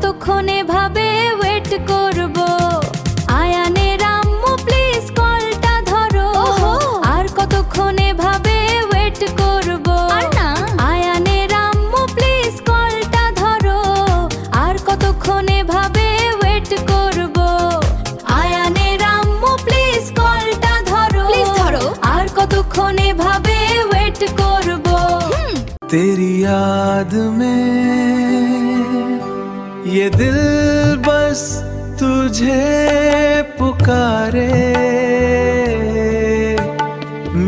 কতক্ষণ এভাবে ওয়েট করব? আয়ানের আম্মু প্লিজ কলটা ধরো। আর কতক্ষণ এভাবে ওয়েট করব? আয়ানের আম্মু প্লিজ কলটা ধরো। আর কতক্ষণ এভাবে ওয়েট করব? আয়ানের আম্মু প্লিজ কলটা ধরো। আর কতক্ষণ এভাবে ওয়েট করব? तेरी याद में ये दिल बस तुझे पुकारे,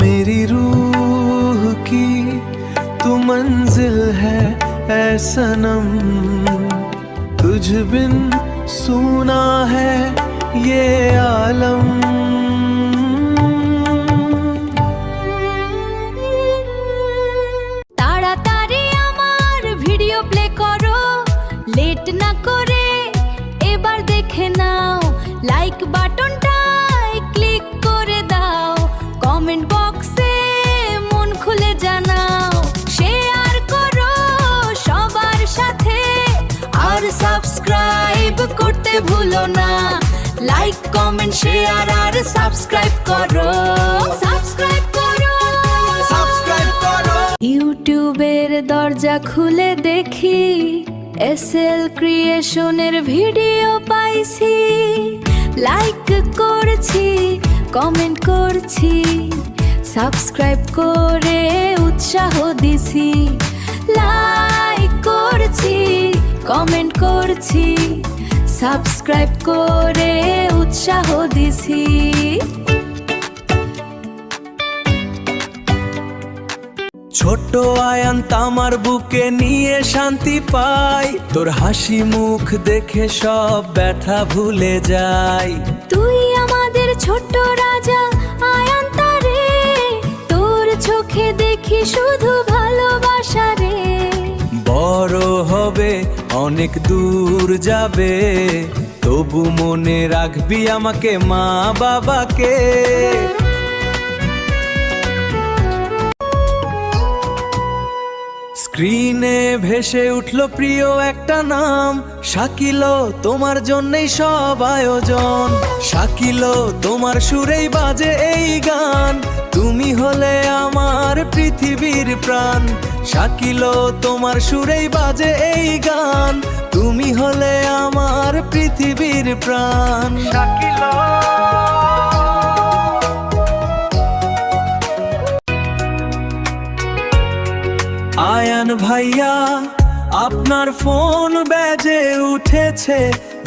मेरी रूह की तू मंजिल है ऐ सनम, तुझ बिन सूना है ये आलम। তাড়াতাড়ি আমার ভিডিও প্লে করো, লেট না করে এবার দেখে নাও। লাইক বাটনটায় ক্লিক করে দাও, কমেন্ট বক্সে মন খুলে জানাও। শেয়ার করো সবার সাথে, আর সাবস্ক্রাইব করতে ভুলো না। লাইক কমেন্ট শেয়ার আর সাবস্ক্রাইব করো। ইউটিউবের দরজা খুলে দেখি এসএল ক্রিয়েশনের ভিডিও পাইছি। লাইক করছি, কমেন্ট করছি, সাবস্ক্রাইব করে উৎসাহ দিছি। লাইক করছি, কমেন্ট করছি, সাবস্ক্রাইব করে উৎসাহ দিছি। ছোট আয়ান তামার বুকে নিয়ে শান্তি পাই, তোর হাসি মুখ দেখে সব ব্যথা ভুলে যাই। তুই আমাদের ছোট্ট রাজা আয়ান তারে, তোর চোখে দেখি শুধু ভালোবাসা রে। বড় হবে অনেক দূর যাবে, তবু মনে রাখবি আমাকে মা বাবাকে। স্ক্রিনে ভেসে উঠলো প্রিয় একটা নাম, শাকিলো তোমার জন্যই সব আয়োজন। শাকিলো তোমার সুরেই বাজে এই গান, তুমি হলে আমার পৃথিবীর প্রাণ। শাকিলো তোমার সুরেই বাজে এই গান, তুমি হলে আমার পৃথিবীর প্রাণ। শাকিলো আয়ান ভাইয়া আপনার ফোন বেজে উঠেছে,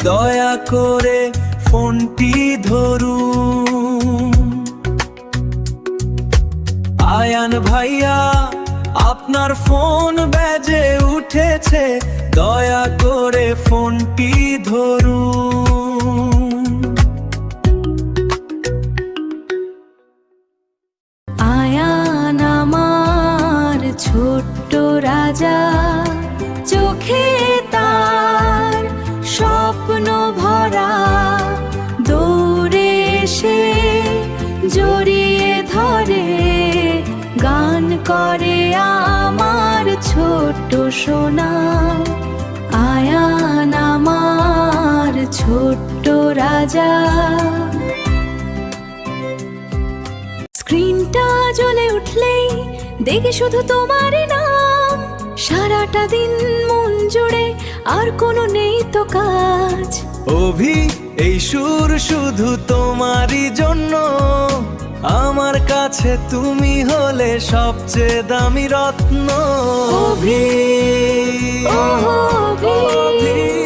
দয়া করে ফোনটি ধরুন। আয়ান ভাইয়া আপনার ফোন বেজে উঠেছে, দয়া করে ফোনটি ধরুন। আয়ান আমার ছোট্ট রাজা, চোখে তার স্বপ্ন ভরা। দৌড়ে এসে জড়িয়ে ধরে, গান করে আমার ছোট্ট সোনা। আয়ান আমার ছোট্ট রাজা। স্ক্রিনটা জ্বলে উঠলেই দেখি শুধু তোমারই নাম। সারাটা দিন মন জুড়ে আর কোনো নেই তো কাজ। অভি এই সুর শুধু তোমারই জন্য, আমার কাছে তুমি হলে সবচেয়ে দামি রত্ন। অভি, ও অভি।